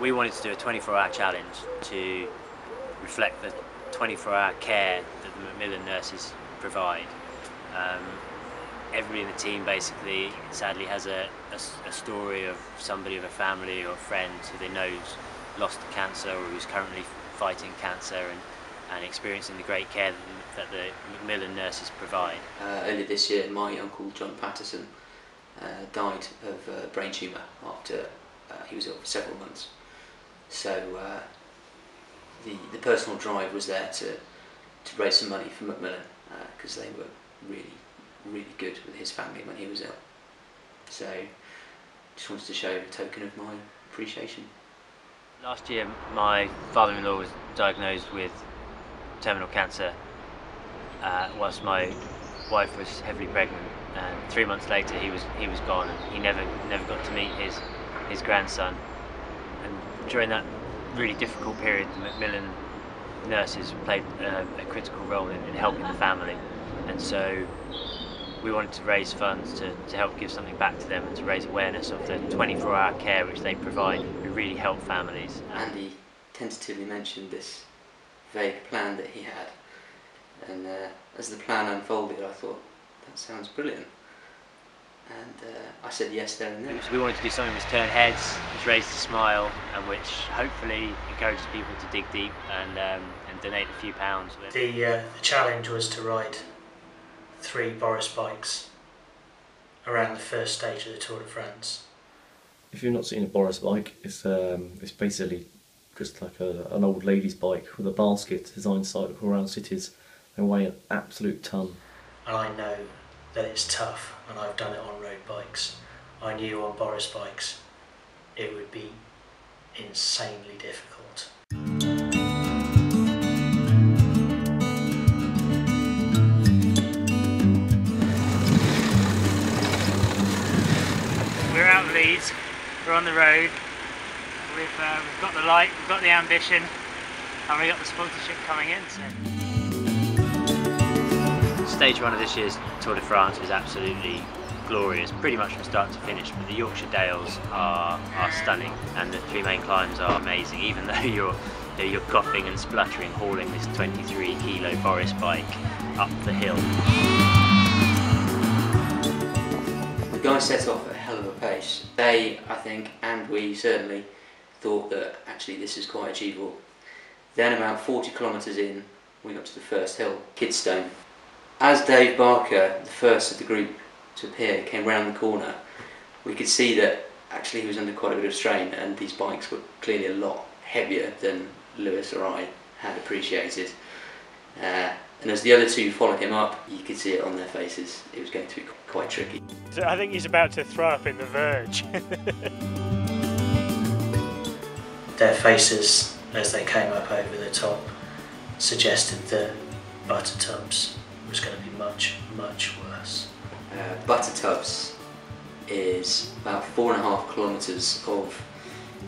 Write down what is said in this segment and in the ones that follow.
we wanted to do a 24-hour challenge to reflect the 24-hour care that the Macmillan nurses provide. Everybody in the team basically, sadly, has a story of somebody of a family or a friend who they know who's lost to cancer or who's currently fighting cancer and experiencing the great care that the Macmillan nurses provide. Earlier this year, my uncle John Patterson died of a brain tumour after he was ill for several months. So the personal drive was there to raise some money for Macmillan because they were really good with his family when he was ill. So just wanted to show a token of my appreciation. Last year my father-in-law was diagnosed with terminal cancer whilst my wife was heavily pregnant, and 3 months later he was gone, and he never got to meet his grandson. And during that really difficult period, the Macmillan nurses played a critical role in helping the family, and so we wanted to raise funds to help give something back to them and to raise awareness of the 24-hour care which they provide. We really help families. Andy tentatively mentioned this vague plan that he had, and as the plan unfolded I thought, that sounds brilliant, and I said yes there and then. So we wanted to do something which turned heads, which raised a smile, and which hopefully encourages people to dig deep and donate a few pounds. The challenge was to ride 3 Boris bikes around the first stage of the Tour de France. If you've not seen a Boris bike, it's basically just like an old lady's bike with a basket designed to cycle around cities. They weigh an absolute ton. And I know that it's tough, and I've done it on road bikes. I knew on Boris bikes it would be insanely difficult. We're out of Leeds, we're on the road, we've got the light, we've got the ambition, and we've got the sponsorship coming in. So. Stage 1 of this year's Tour de France is absolutely glorious, pretty much from start to finish, but the Yorkshire Dales are stunning, and the 3 main climbs are amazing, even though you're coughing and spluttering hauling this 23 kilo Boris bike up the hill. The guys set off at a hell of a pace. They, I think, and we certainly thought that actually this is quite achievable. Then about 40 kilometres in, we got to the first hill, Kidstone. As Dave Barker, the first of the group to appear, came round the corner, we could see that actually he was under quite a bit of strain, and these bikes were clearly a lot heavier than Lewis or I had appreciated. And as the other 2 followed him up, you could see it on their faces. It was going to be quite tricky. I think he's about to throw up in the verge. Their faces, as they came up over the top, suggested that Buttertubs was going to be much worse. Buttertubs is about 4.5 kilometres of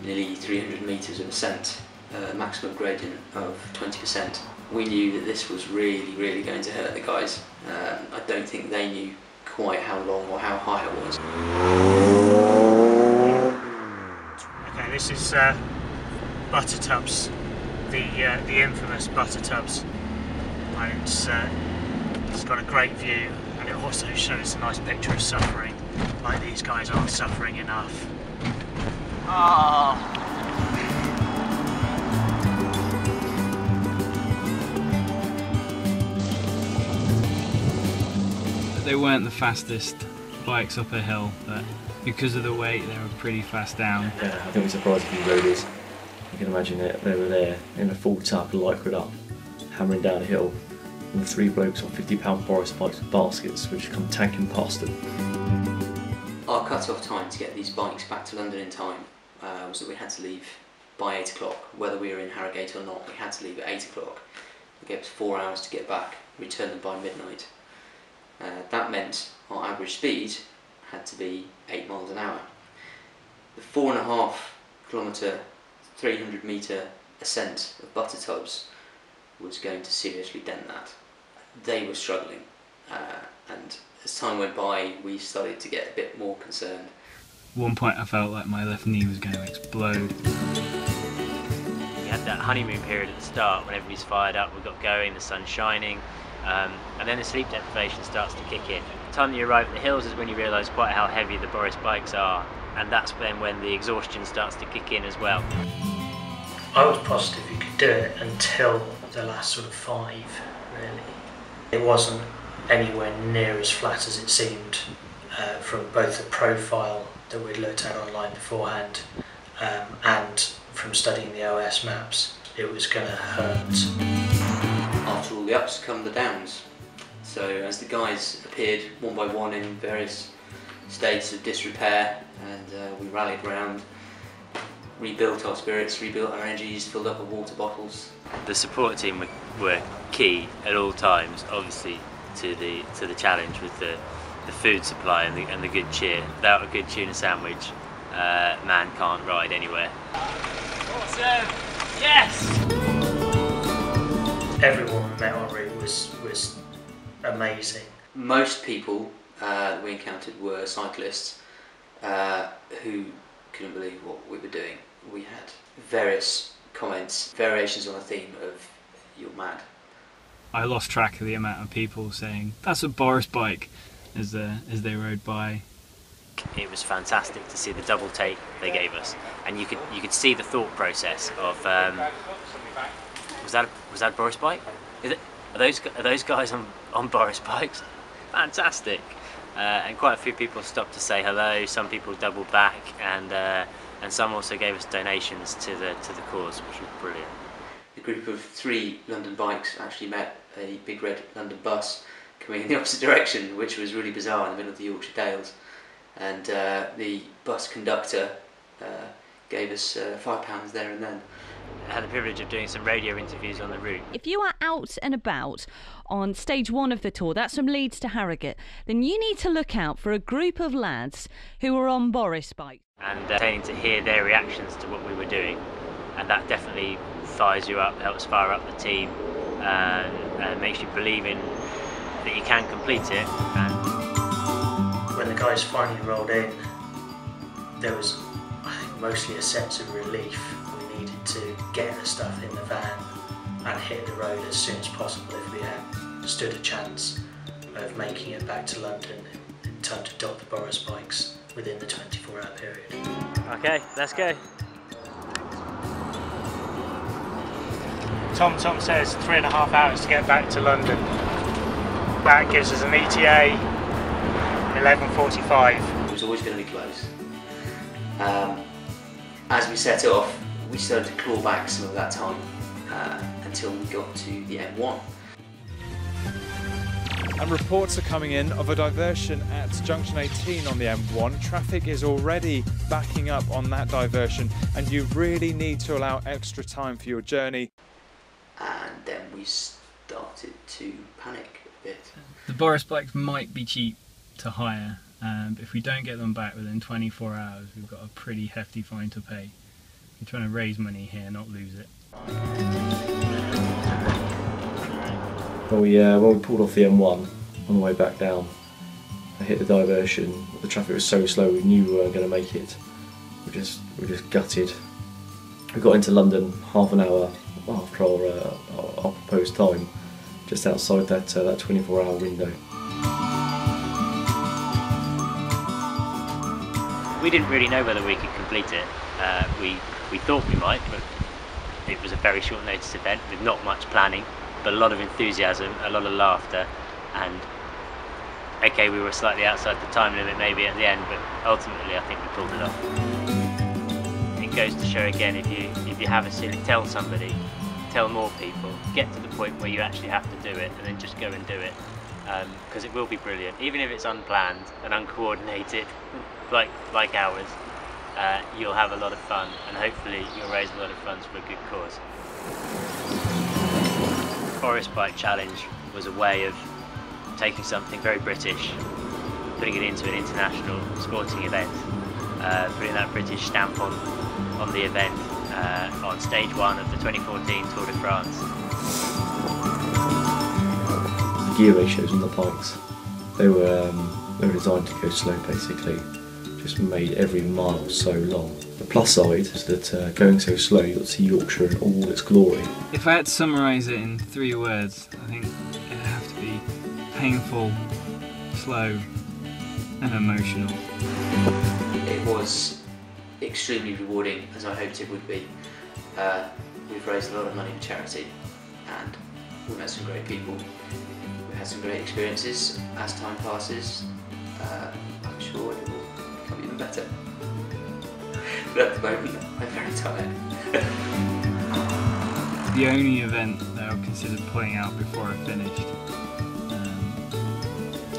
nearly 300 metres of ascent, a maximum gradient of 20%. We knew that this was really going to hurt the guys. I don't think they knew quite how long or how high it was. Okay, this is Buttertubs, the infamous Buttertubs, and it's got a great view, and it also shows a nice picture of suffering, like these guys aren't suffering enough. Oh. They weren't the fastest bikes up a hill, but because of the weight they were pretty fast down. Yeah, I think we surprised a few roadies. You can imagine it, they were there in a full tuck, lycra up, hammering down a hill, and the 3 blokes on £50 Boris bikes with baskets which come tanking past them. Our cut-off time to get these bikes back to London in time was that we had to leave by 8 o'clock. Whether we were in Harrogate or not, we had to leave at 8 o'clock. It gave us 4 hours to get back, return them by midnight. That meant our average speed had to be 8 miles an hour. The 4.5 kilometre, 300 metre ascent of Buttertubs was going to seriously dent that. They were struggling, and as time went by we started to get a bit more concerned. At one point I felt like my left knee was going to explode. We had that honeymoon period at the start when everybody's fired up, we've got going, the sun's shining, and then the sleep deprivation starts to kick in. The time that you arrive at the hills is when you realise quite how heavy the Boris bikes are, and that's then when the exhaustion starts to kick in as well. I was positive you could do it until the last sort of 5, really. It wasn't anywhere near as flat as it seemed from both the profile that we'd looked at online beforehand and from studying the OS maps. It was going to hurt. After all the ups come the downs. So as the guys appeared one by one in various states of disrepair, and we rallied around, rebuilt our spirits, rebuilt our energies, filled up our water bottles. The support team were key at all times, obviously, to the challenge with the food supply and the good cheer. Without a good tuna sandwich, man can't ride anywhere. Awesome! Yes! Everyone we met en route was amazing. Most people that we encountered were cyclists who couldn't believe what we were doing. We had various comments, variations on a theme of "you're mad." I lost track of the amount of people saying, "That's a Boris bike," as they rode by. It was fantastic to see the double take they gave us, and you could see the thought process of was that a Boris bike? Are those guys on Boris bikes? Fantastic! And quite a few people stopped to say hello. Some people doubled back, and some also gave us donations to the cause, which was brilliant. A group of 3 London bikes actually met a big red London bus coming in the opposite direction, which was really bizarre in the middle of the Yorkshire Dales. And the bus conductor gave us £5 there and then. I had the privilege of doing some radio interviews on the route. If you are out and about on stage 1 of the tour, that's from Leeds to Harrogate, then you need to look out for a group of lads who are on Boris bikes. And getting to hear their reactions to what we were doing, and that definitely fires you up, helps fire up the team, and makes you believe in that you can complete it. And when the guys finally rolled in, there was, I think, mostly a sense of relief. We needed to get the stuff in the van and hit the road as soon as possible if we had stood a chance of making it back to London in time to dock the Boris bikes within the 24-hour period. Okay, let's go. Tom says 3.5 hours to get back to London. That gives us an ETA 11:45. It was always going to be close. As we set off, we started to claw back some of that time until we got to the M1. And reports are coming in of a diversion at junction 18 on the M1. Traffic is already backing up on that diversion, and you really need to allow extra time for your journey. And then we started to panic a bit. The Boris bikes might be cheap to hire, but if we don't get them back within 24 hours, we've got a pretty hefty fine to pay. We're trying to raise money here, not lose it. When we pulled off the M1 on the way back down, I hit the diversion. The traffic was so slow, we knew we weren't going to make it. We just gutted. We got into London half an hour after our proposed time, just outside that 24-hour window. We didn't really know whether we could complete it. We thought we might, but it was a very short notice event with not much planning, but a lot of enthusiasm, a lot of laughter, and okay, we were slightly outside the time limit maybe at the end, but ultimately I think we pulled it off. It goes to show again, if you have a silly, tell somebody, tell more people, get to the point where you actually have to do it, and then just go and do it, because it will be brilliant, even if it's unplanned and uncoordinated, like ours. You'll have a lot of fun, and hopefully you'll raise a lot of funds for a good cause. Boris Bike Challenge was a way of taking something very British, putting it into an international sporting event, putting that British stamp on the event on stage 1 of the 2014 Tour de France. The gear ratios on the bikes, they were designed to go slow basically, just made every mile so long. The plus side is that going so slow, you got to see Yorkshire in all its glory. If I had to summarise it in 3 words, I think it'd have to be painful, slow and emotional. It was extremely rewarding, as I hoped it would be. We've raised a lot of money for charity and we've met some great people. We've had some great experiences. As time passes, I'm sure it will become even better. But at the moment, I'm very tired. The only event that I considered pulling out before I finished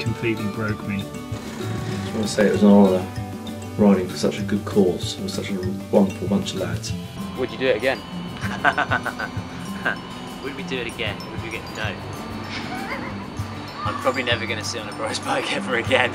completely broke me. I just want to say it was an honour riding for such a good cause with such a wonderful bunch of lads. Would you do it again? Would we do it again? Would we get no? I'm probably never going to sit on a Bryce bike ever again.